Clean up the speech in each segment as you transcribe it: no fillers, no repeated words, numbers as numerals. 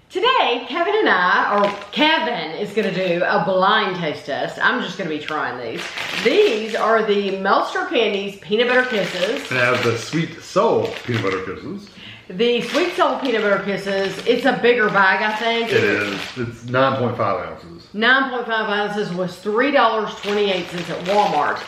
Today, Kevin is going to do a blind taste test. I'm just going to be trying these. These are the Melster Candies Peanut Butter Kisses. And I have the Sweetsoul Peanut Butter Kisses. The Sweetsoul Peanut Butter Kisses, it's a bigger bag, I think. It is. It's 9.5 ounces. 9.5 ounces was $3.28 at Walmart.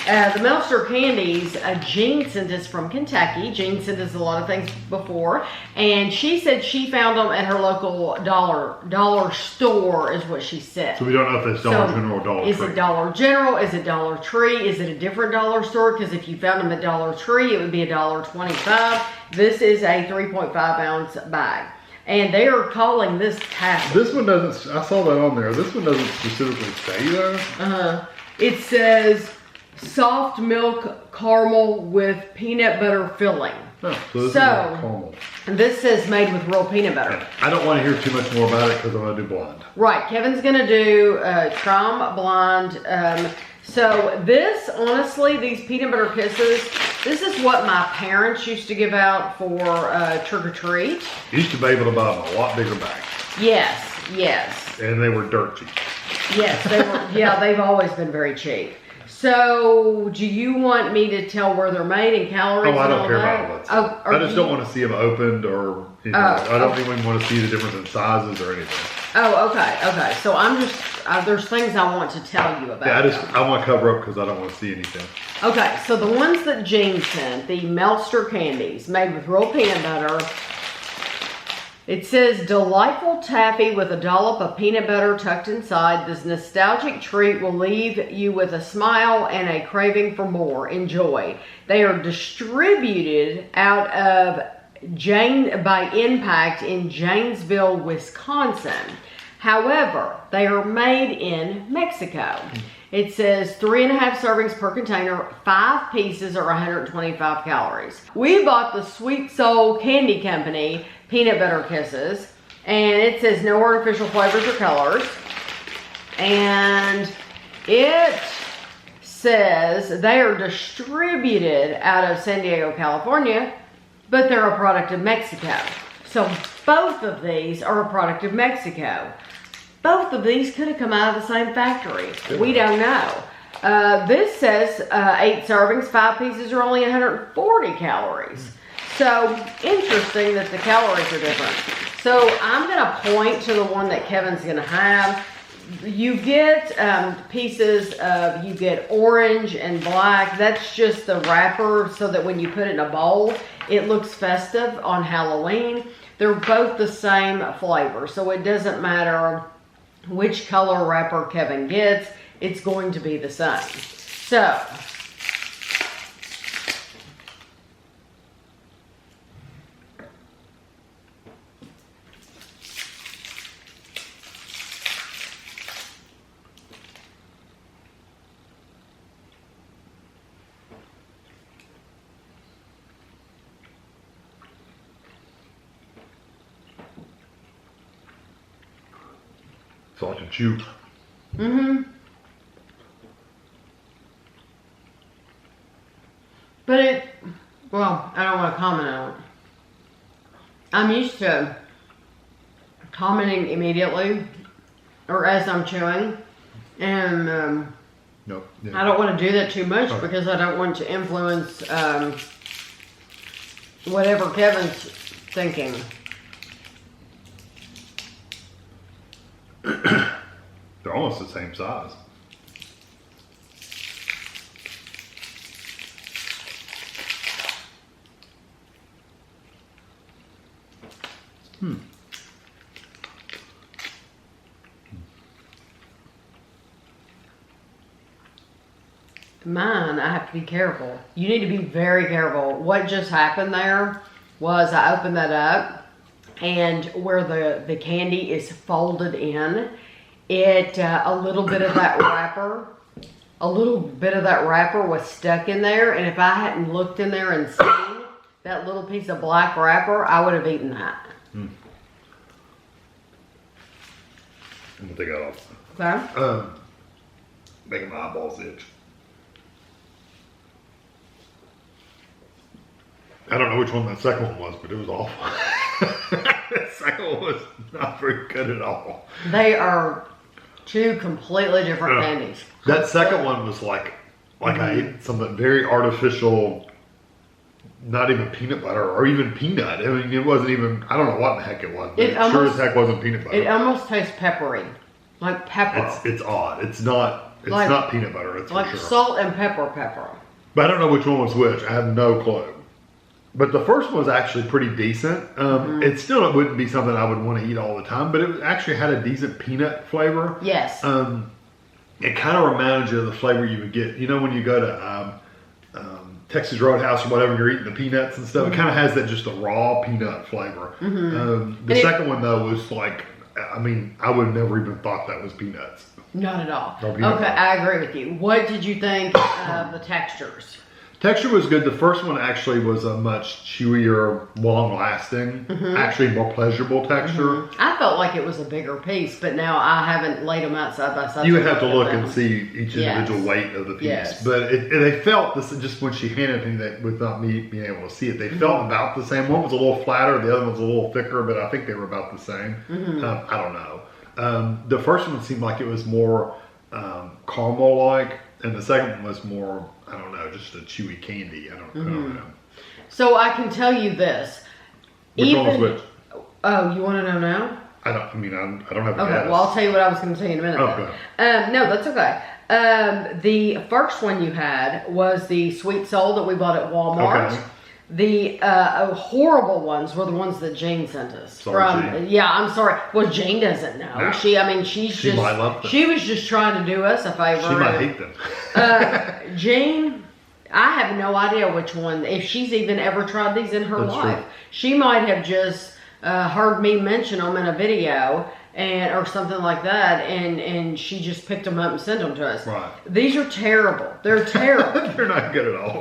The Melster Candies, Jean sent us from Kentucky. Jean sent us a lot of things before. And she said she found them at her local dollar store is what she said. So we don't know if it's Dollar General or Dollar Tree. Is it Dollar General? Is it Dollar Tree? Is it a different dollar store? Because if you found them at Dollar Tree, it would be $1.25. This is a 3.5 ounce bag. And they are calling this taffy. This one doesn't, I saw that on there. This one doesn't specifically say though. It says soft milk caramel with peanut butter filling. Oh, so this is like caramel. This says made with real peanut butter. I don't want to hear too much more about it because I'm going to do blind. Right, Kevin's going to do try 'em blind. So this, honestly, these peanut butter kisses, this is what my parents used to give out for trick or treat. You used to be able to buy them a lot bigger bags. Yes, yes. And they were dirt cheap. Yes, they were. Yeah, they've always been very cheap. So, do you want me to tell where they're made and calories? Oh, I and don't all care that? about all that. I just don't want to see them opened or, you know, I don't even want to see the difference in sizes or anything. Oh, okay. So I'm just, there's things I want to tell you about. Yeah, I want to cover up because I don't want to see anything. Okay, so the ones that Jean sent, the Melster Candies, made with real peanut butter. It says, delightful taffy with a dollop of peanut butter tucked inside. This nostalgic treat will leave you with a smile and a craving for more. Enjoy. They are distributed out of by Impact in Janesville, Wisconsin. However, they are made in Mexico. It says 3.5 servings per container, 5 pieces or 125 calories. We bought the Sweetsoul Candy Company peanut butter kisses, and it says no artificial flavors or colors. And it says they are distributed out of San Diego, California, but they're a product of Mexico. So both of these are a product of Mexico. Both of these could have come out of the same factory. We don't know. This says 8 servings, 5 pieces are only 140 calories. So interesting that the calories are different. So I'm gonna point to the one that Kevin's gonna have. You get pieces of, you get orange and black. That's just the wrapper so that when you put it in a bowl, it looks festive on Halloween. They're both the same flavor, so it doesn't matter which color wrapper Kevin gets, it's going to be the same. So, It's like a chew. But well, I don't want to comment on it. I'm used to commenting immediately or as I'm chewing. And Nope. I don't want to do that too much because I don't want to influence whatever Kevin's thinking. They're almost the same size. Mine, I have to be careful. You need to be very careful. What just happened there was I opened that up, and where the candy is folded in, a little bit of that wrapper was stuck in there, and if I hadn't looked in there and seen that little piece of black wrapper, I would have eaten that. I'm gonna take that off. Okay. Making my eyeballs itch. I don't know which one that second one was, but it was awful. The second one was not very good at all. They are two completely different candies. That second one was like I ate something very artificial, not even peanut butter or even peanut. I mean, it wasn't even, I don't know what the heck it was. But it sure as heck wasn't peanut butter. It almost tastes peppery, like pepper. It's odd. It's not peanut butter, it's like for sure. Salt and pepper. But I don't know which one was which. I have no clue. But the first one was actually pretty decent. It still wouldn't be something I would want to eat all the time, but it actually had a decent peanut flavor. Yes. It kind of reminded you of the flavor you would get, you know, when you go to Texas Roadhouse or whatever, you're eating the peanuts and stuff. It kind of has that just a raw peanut flavor. The second one though was like, I mean, I would have never even thought that was peanuts. Not at all. No Okay, I agree with you. What did you think of the textures? Texture was good. The first one actually was a much chewier, long-lasting, actually more pleasurable texture. I felt like it was a bigger piece, but now I haven't laid them out side by side. You would have to look and see each individual weight of the piece. Yes. But they felt, this just when she handed me that without me being able to see it, they felt about the same. One was a little flatter, the other one was a little thicker, but I think they were about the same. I don't know. The first one seemed like it was more caramel-like, and the second one was more, I don't know, just a chewy candy. I don't know. So I can tell you this. Which one was which? Oh, you want to know now? I don't have a Okay, guess. well, I'll tell you what I was going to tell you in a minute. Oh, go ahead. No, that's okay. The first one you had was the Sweetsoul that we bought at Walmart. Okay. The horrible ones were the ones that Jane sent us. Sorry, Jane. Yeah, I'm sorry. Well, Jane doesn't know. No. She might love them. She was just trying to do us a favor. She might hate them. Jane, I have no idea which one, if she's even ever tried these in her That's life. true. She might have just heard me mention them in a video or something like that, and she just picked them up and sent them to us. Right. These are terrible. They're terrible. They're not good at all.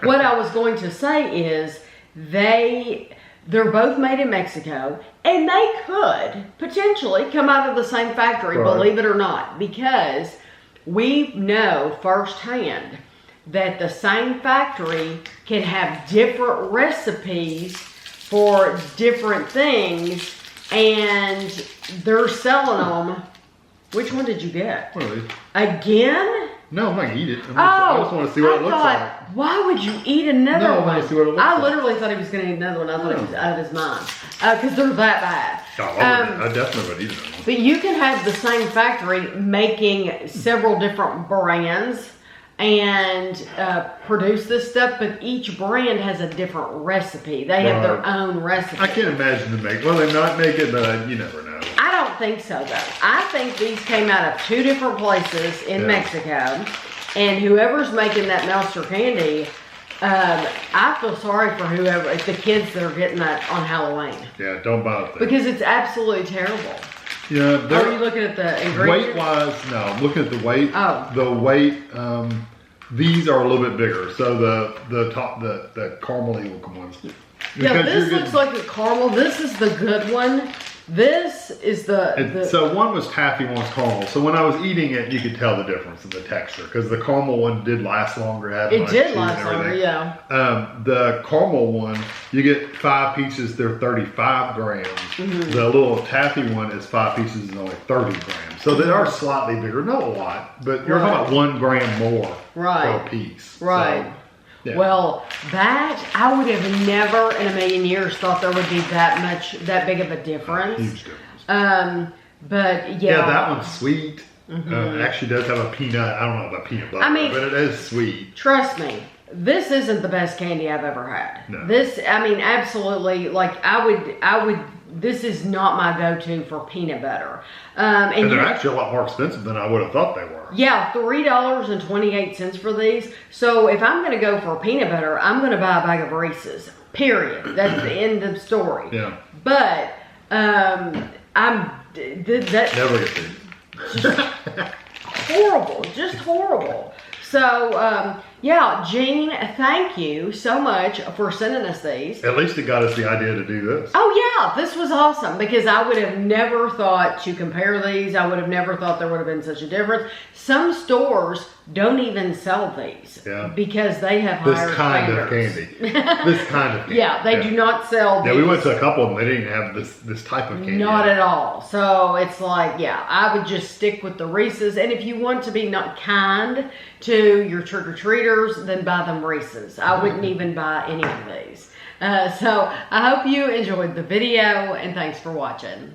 What I was going to say is they're both made in Mexico, and they could potentially come out of the same factory, Right. believe it or not, because we know firsthand that the same factory can have different recipes for different things, and they're selling them. Which one did you get? What are these? Again? No, I'm not gonna eat it. I just want to see what it looks like. Why would you eat another No, I one? wanna see what it looks I like. literally thought he was going to eat another one. I thought he was out of his mind. Because they're that bad. I definitely would eat it. But you can have the same factory making several different brands and produce this stuff, but each brand has a different recipe. They have their own recipe. I can't imagine them make. Well, they might make it, but you never know. I don't think so, though. I think these came out of two different places in Mexico, and whoever's making that Melster candy, I feel sorry for whoever, the kids that are getting that on Halloween. Yeah, don't buy it. Because it's absolutely terrible. Yeah, Are you looking at the ingredients? weight-wise, no. I'm looking at the weight. Oh. The weight. These are a little bit bigger. So the top, the caramely looking ones. Yeah, Because this you're looks like a caramel. This is the good one. This is the so one was taffy, one was caramel. So when I was eating it, you could tell the difference in the texture because the caramel one did last longer. it did last longer, yeah. The caramel one, you get 5 pieces. They're 35 grams. The little taffy one is 5 pieces and only 30 grams. So they are slightly bigger, not a lot, but you're talking about 1 gram more per piece. Right. So, yeah. Well, that I would have never in a million years thought there would be that big of a difference. Huge difference. But Yeah, that one's sweet. It actually does have a peanut. I don't know about peanut butter, but it is sweet. Trust me, this isn't the best candy I've ever had. No. This, I mean, absolutely. Like I would. This is not my go-to for peanut butter. And they're actually a lot more expensive than I would have thought they were. Yeah, $3.28 for these. So if I'm going to go for peanut butter, I'm going to buy a bag of Reese's. Period. That's the end of the story. Yeah. But that Never get these. horrible, just horrible. So yeah, Jean, thank you so much for sending us these. At least it got us the idea to do this. Oh yeah, this was awesome because I would have never thought to compare these. I would have never thought there would have been such a difference. Some stores don't even sell these because they have higher This kind of standards. candy. This kind of candy. Yeah, they do not sell these. Yeah, we went to a couple of them. They didn't have this type of candy. Not at all. So it's like, yeah, I would just stick with the Reese's. And if you want to be not kind to your trick-or-treaters, then buy them Reese's. I wouldn't even buy any of these. So I hope you enjoyed the video, and thanks for watching.